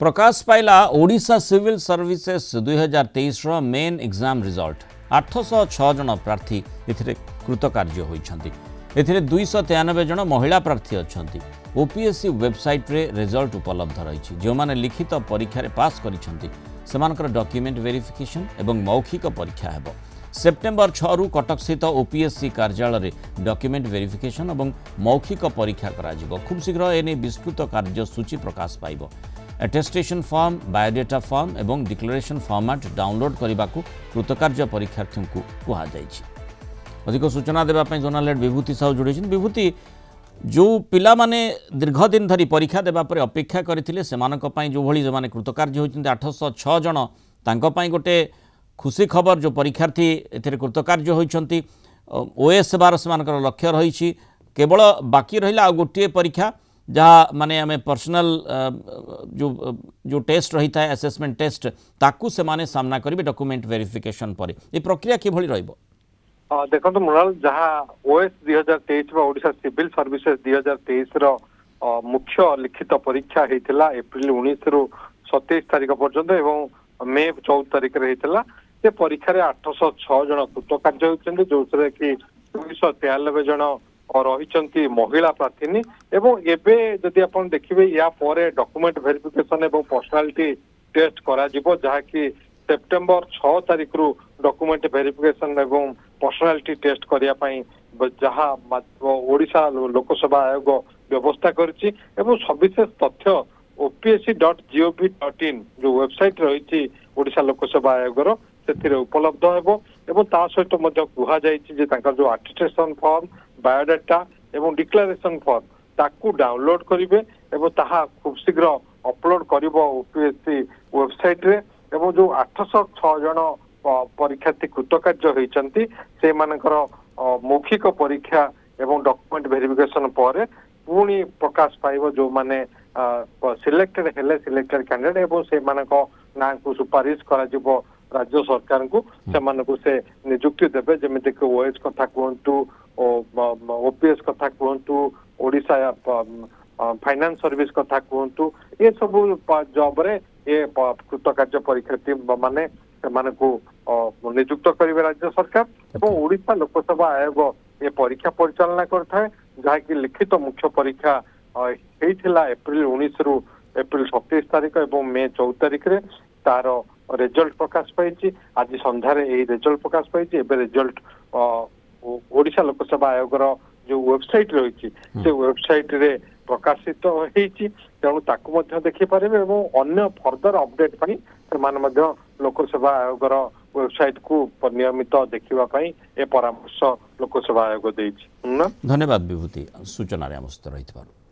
प्रकाश पाइला Odisha civil services 2023 रो main exam result 806 जन प्रार्थी एथिरे कृतकार्य होइछन्ति। एथिरे 293 जन महिला प्रार्थी अछन्ति। ओपीएससी वेबसाइट रे रिजल्ट उपलब्ध रहिछि। जो माने लिखित परीक्षा रे पास करिछन्ति सेमानकर डॉक्यूमेंट वेरिफिकेशन एवं मौखिक परीक्षा हेबो। सेप्टेम्बर 6 रु कटक स्थित ओपीएससी कार्यालय रे डॉक्यूमेंट वेरिफिकेशन एवं मौखिक परीक्षा करा जिवो। खूब शीघ्र एने विस्तृत कार्यसूची प्रकाश पाइबो। अटेस्टेशन फॉर्म, बायोडेटा फॉर्म एवं डिक्लेरेशन फॉर्मेट डाउनलोड करने को कृतकार्य परीक्षार्थी को कहुଯାଇଛି। अधिक सूचना देवाई जर्नालेट विभूति साहू जोड़ी। विभूति, जो पिला माने दीर्घ दिन धरी परीक्षा देवा पर अपेक्षा करथिले सेमानक जो भली जो माने कृतकार्य होइछन्ते 806 जन तांको गोटे खुशी खबर। जो परीक्षार्थी एथिरे कृतकार्य होइछन्ति ओएस बार सेमानकर लक्ष्य रही। केवल बाकी रहिला गोटे परीक्षा जहाँ माने आम पर्सनल जो टेस्ट रही है असेसमेंट टेस्ट ताकू से माने सामना करेंगे डॉक्यूमेंट वेरिफिकेशन पर। ये प्रक्रिया किभली रहिबो? देखो मृणाल, जहाँ ओएस 2023 ओडिशा सिविल सर्विसेज 2023 रो मुख्य लिखित परीक्षा होता एप्रिल 19 रु 27 तारीख पर्यंत एवं मे 14 तारीख से परीक्षा 806 जन कृतकार्य होती जो कि 293 जन रही महिला प्रार्थी। एवं एबे जदि आपण देखिबे या परे डॉक्यूमेंट वेरिफिकेशन एवं पर्सनालिटी टेस्ट करा जिवो, जहा कि सेप्टेम्बर 6 तारीख रु डॉक्यूमेंट वेरिफिकेशन एवं पर्सनालिटी टेस्ट करिया पई जहा ओडिशा लोकसभा आयोग व्यवस्था करछि। एवं सविशेष तथ्य opsc.gov.in जो वेबसाइट रही ओडिशा लोकसभा आयोगर से उपलब्ध हेबो। एवं ता सहित मध्य कुहा जायछि जे तांकर जो अटेस्टेशन फॉर्म, बायोडाटा एवं डिक्लेरेशन फॉर्म ताकू डाउनलोड करिवे एवं ताहा खूब शीघ्र अपलोड करिवो ओपीएससी वेबसाइट रे। एवं जो 806 जन परीक्षार्थी कृतकार्य होइछन्ति से मानकर मौखिक परीक्षा एवं डॉक्यूमेंट वेरिफिकेशन पर पुणी प्रकाश पाइबो। जो माने सिलेक्टेड हेले सिलेक्टेड कैंडिडेट एवं से मानको ना को सुपारिश करा जिवो राज्य सरकार को से नियुक्ति देवे। जमिति कि ओएस कथा कहतु, ओपीएस कथा कहतु, ओडिशा फाइनेंस सर्विस कथा कहतु, ये सब जॉब रे ये कृतकार्य परीक्षार्थी माने नियुक्त करेंगे राज्य सरकार। एवं ओडिशा लोकसभा आयोग ये परीक्षा परिचालना करता जहाँ की लिखित मुख्य परीक्षा होता एप्रिल 19 रु एप्रिल 27 तारीख एवं मे 14 तारीख रे तार रिजल्ट प्रकाश पाई। आज संध्यारे यही रिजल्ट प्रकाश पाई। एबे रिजल्ट ओडिशा लोकसभा आयोगर जो वेबसाइट रही से वेबसाइट रे प्रकाशित होती, तेणु ताकू देखि पारे। एवं अन्य फर्दर अपडेट पाई से लोकसभा आयोगर वेबसाइट को नियमित देखिबा पाई ए परामर्श लोकसभा आयोग देछि। धन्यवाद विभूति सूचना आम सहित रही।